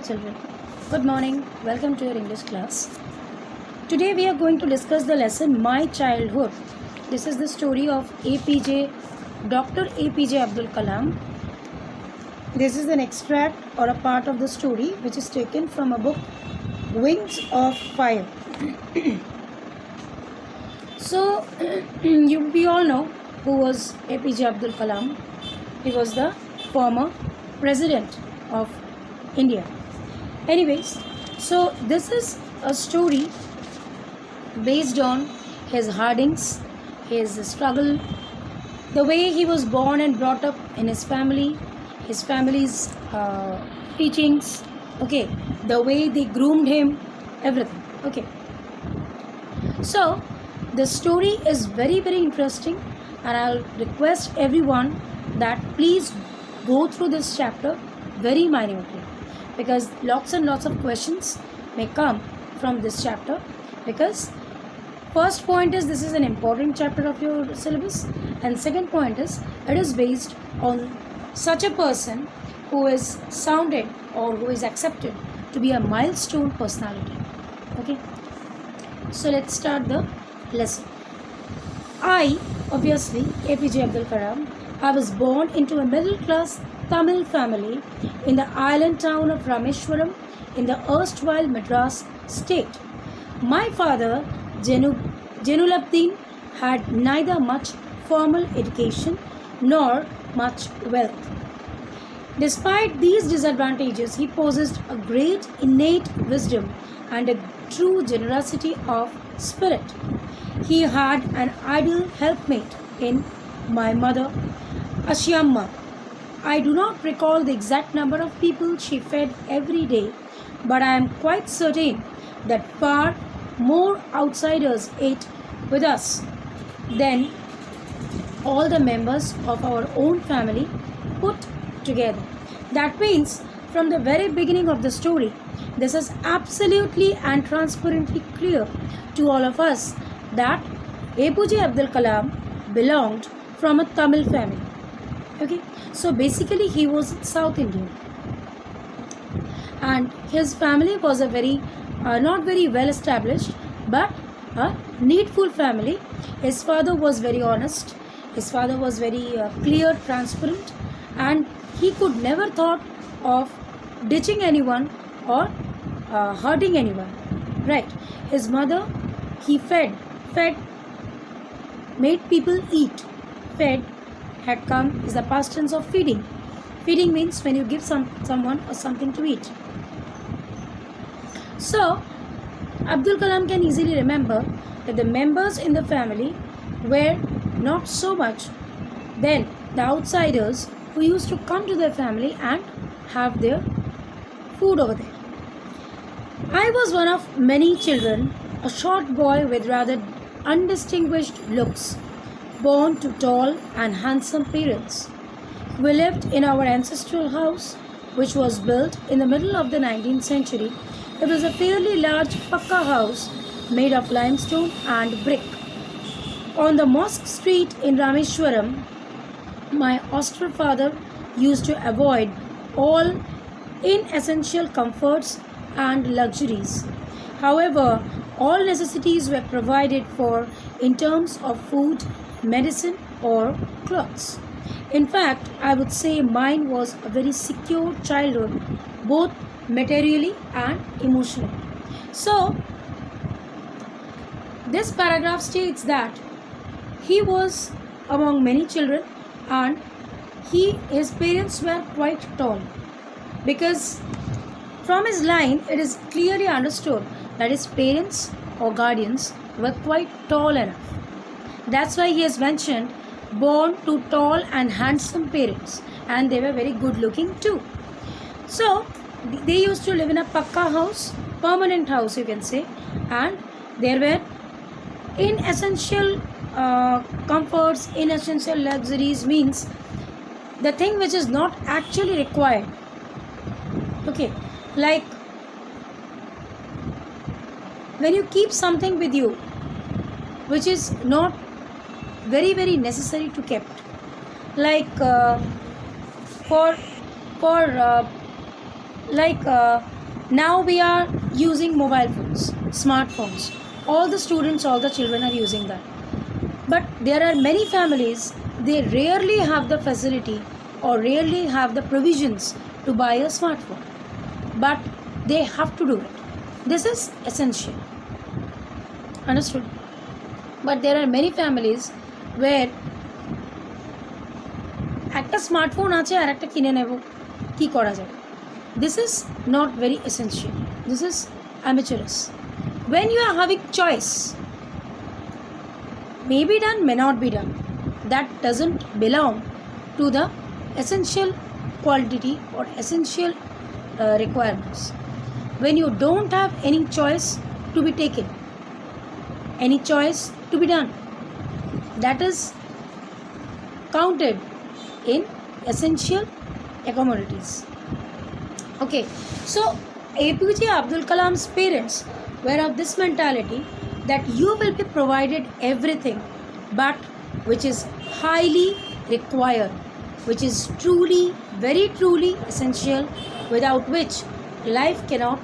children. Good morning. Welcome to your English class. Today we are going to discuss the lesson My Childhood. This is the story of Dr. APJ Abdul Kalam. This is an extract or a part of the story which is taken from a book, Wings of Fire. So, we all know who was APJ Abdul Kalam. He was the former president of India. Anyways, so this is a story based on his hardings, his struggle, the way he was born and brought up in his family, his family's teachings, okay, the way they groomed him, everything, okay. So the story is very interesting, and I'll request everyone that please go through this chapter very minutely, because lots and lots of questions may come from this chapter. Because first point is, this is an important chapter of your syllabus, and second point is, it is based on such a person who is sounded or who is accepted to be a milestone personality. Okay, so let's start the lesson. I, obviously APJ Abdul Kalam, I was born into a middle class Tamil family in the island town of Rameshwaram in the erstwhile Madras state. My father, Jainulabdin, had neither much formal education nor much wealth. Despite these disadvantages, he possessed a great innate wisdom and a true generosity of spirit. He had an ideal helpmate in my mother, Ashiamma. I do not recall the exact number of people she fed every day, but I am quite certain that far more outsiders ate with us than all the members of our own family put together. That means, from the very beginning of the story, this is absolutely and transparently clear to all of us that APJ Abdul Kalam belonged from a Tamil family. Okay, so basically he was South Indian, and his family was a very not very well established but a needful family. His father was very honest, his father was very clear, transparent, and he could never thought of ditching anyone or hurting anyone, right? His mother, he fed, made people eat. Fed had come is the past tense of feeding. Feeding means when you give someone or something to eat. So Abdul Kalam can easily remember that the members in the family were not so much than the outsiders who used to come to their family and have their food over there. I was one of many children, a short boy with rather undistinguished looks, born to tall and handsome parents. We lived in our ancestral house, which was built in the middle of the 19th century. It was a fairly large Pakka house made of limestone and brick. On the Mosque Street in Rameshwaram, my austere father used to avoid all inessential comforts and luxuries. However, all necessities were provided for in terms of food, medicine or clothes. In fact, I would say mine was a very secure childhood, both materially and emotionally. So this paragraph states that he was among many children, and his parents were quite tall, because from his line it is clearly understood that his parents or guardians were quite tall enough. That's why he has mentioned born to tall and handsome parents, and they were very good looking too. So they used to live in a Pakka house, permanent house you can say, and there were inessential comforts, inessential luxuries, means the thing which is not actually required. Okay, like when you keep something with you which is not very necessary to kept, like for like now we are using mobile phones, smartphones. All the students, all the children are using that. But there are many families, they rarely have the facility or rarely have the provisions to buy a smartphone. But they have to do it. This is essential. Understood? But there are many families where একটা smartphone আছে আর একটা কিনে নেব, কি করা যাবে? This is not very essential. This is amateurish. When you are having choice, may be done, may not be done. That doesn't belong to the essential quality or essential requirements. When you don't have any choice to be taken, any choice to be done, that is counted in essential commodities. Okay, so APJ Abdul Kalam's parents were of this mentality that you will be provided everything, but which is highly required, which is truly, very truly essential, without which life cannot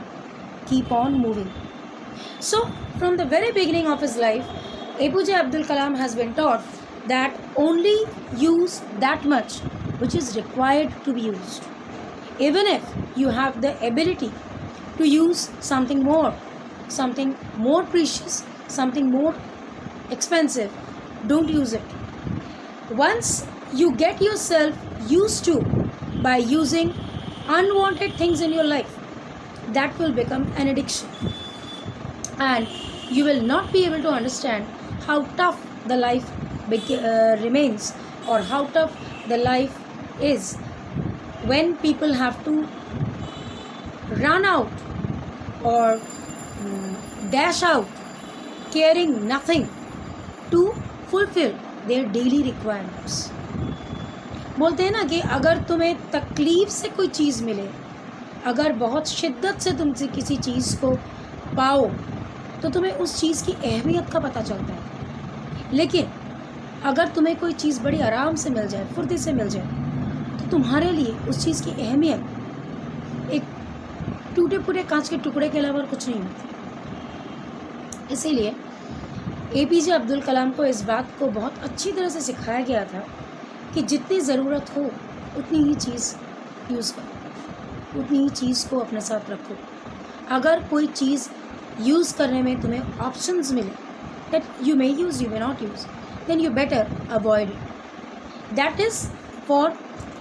keep on moving. So from the very beginning of his life, APJ Abdul Kalam has been taught that only use that much which is required to be used. Even if you have the ability to use something more precious, something more expensive, don't use it. Once you get yourself used to by using unwanted things in your life, that will become an addiction. And you will not be able to understand how tough the life remains, or how tough the life is when people have to run out or dash out, caring nothing to fulfill their daily requirements. बोलते हैं ना कि अगर तुम्हें तकलीफ से कोई चीज़ मिले, अगर बहुत शिद्दत से तुमसे किसी चीज़ को पाओ, तो तुम्हें उस चीज़ की अहमियत का पता चलता है. लेकिन अगर तुम्हें कोई चीज़ बड़ी आराम से मिल जाए, फुर्ती से मिल जाए, तो तुम्हारे लिए उस चीज़ की अहमियत एक टूटे फूटे कांच के टुकड़े के अलावा कुछ नहीं होती. इसीलिए APJ अब्दुल कलाम को इस बात को बहुत अच्छी तरह से सिखाया गया था कि जितनी ज़रूरत हो उतनी ही चीज़ यूज़ करो, उतनी ही चीज़ को अपने साथ रखो. अगर कोई चीज़ यूज़ करने में तुम्हें ऑप्शंस मिले, that you may use, you may not use, then you better avoid it. That is for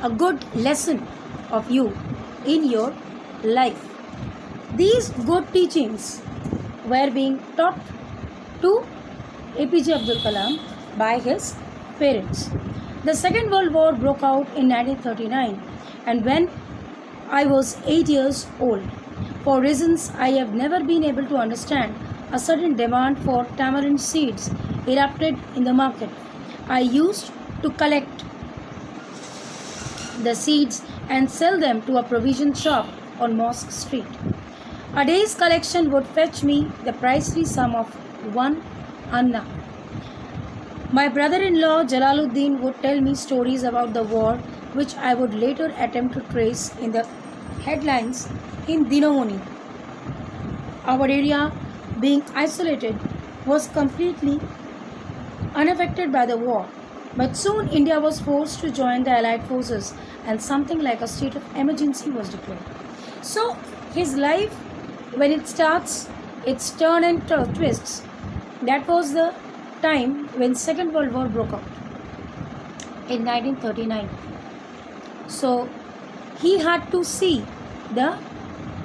a good lesson of you in your life. These good teachings were being taught to APJ Abdul Kalam by his parents. The Second World War broke out in 1939, and when I was 8 years old, for reasons I have never been able to understand, a sudden demand for tamarind seeds erupted in the market. I used to collect the seeds and sell them to a provision shop on Mosque Street. A day's collection would fetch me the princely sum of 1 anna. My brother-in-law Jalaluddin would tell me stories about the war, which I would later attempt to trace in the headlines in Dinamoni. Our area, being isolated, was completely unaffected by the war. But soon India was forced to join the Allied forces, and something like a state of emergency was declared. So his life, when it starts its turn and twists, that was the time when Second World War broke out in 1939. So he had to see the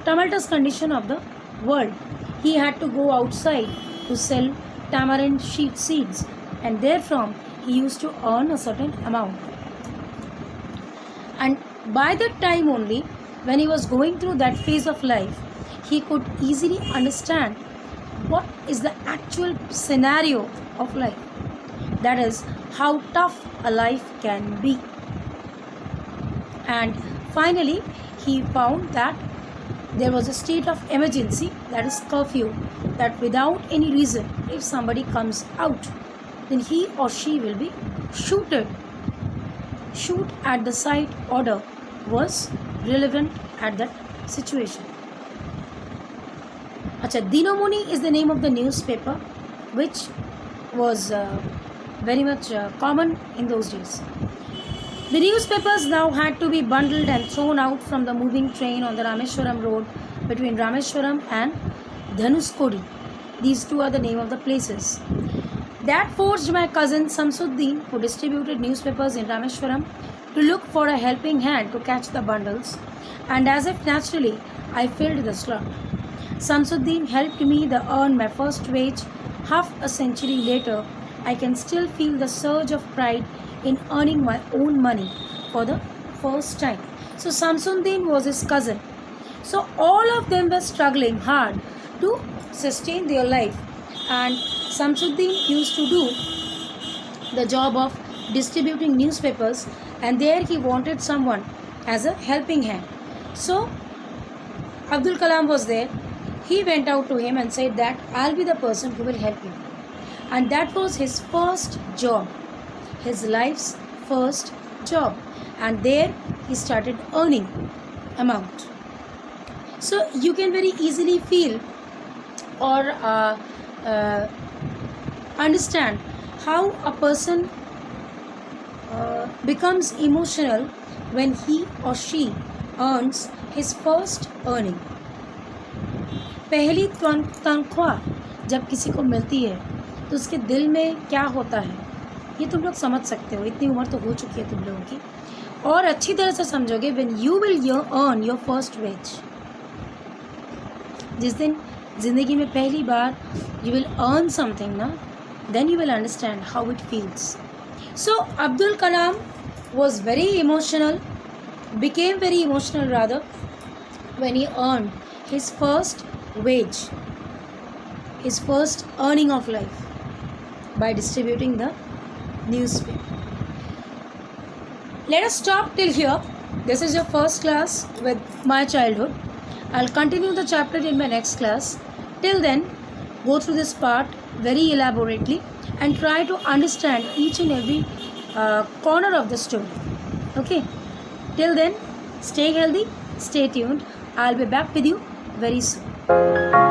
tumultuous condition of the world. He had to go outside to sell tamarind seeds, and therefrom he used to earn a certain amount. And by that time only, when he was going through that phase of life, he could easily understand what is the actual scenario of life. That is, how tough a life can be. And finally, he found that there was a state of emergency, that is curfew, that without any reason, if somebody comes out, then he or she will be shooted. Shoot at the sight order was relevant at that situation. Acha, Dinamoni is the name of the newspaper which was very much common in those days. The newspapers now had to be bundled and thrown out from the moving train on the Rameshwaram road between Rameshwaram and Dhanuskodi. These two are the name of the places. That forced my cousin Samsuddin, who distributed newspapers in Rameshwaram, to look for a helping hand to catch the bundles, and as if naturally, I filled the slot. Samsuddin helped me to earn my first wage. Half a century later, I can still feel the surge of pride in earning my own money for the first time. So Samsuddin was his cousin. So all of them were struggling hard to sustain their life, and Samsuddin used to do the job of distributing newspapers, and there he wanted someone as a helping hand. So Abdul Kalam was there. He went out to him and said that I'll be the person who will help you. And that was his first job, his life's first job. And there he started earning amount. So you can very easily feel or understand how a person becomes emotional when he or she earns his first earning. पहली तनख्वाह जब किसी को मिलती है तो उसके दिल में क्या होता है ये तुम लोग समझ सकते हो. इतनी उम्र तो हो चुकी है तुम लोगों की, और अच्छी तरह से समझोगे. When you will earn your first wage, जिस दिन ज़िंदगी में पहली बार यू विल अर्न समथिंग ना, then you will understand how it feels. So Abdul Kalam was very emotional, became very emotional rather, when he earned his first wage, his first earning of life by distributing the newspaper. Let us stop till here. This is your first class with my childhood. I'll continue the chapter in my next class. Till then, go through this part very elaborately and try to understand each and every corner of the story. Okay? Till then, stay healthy, stay tuned. I'll be back with you very soon.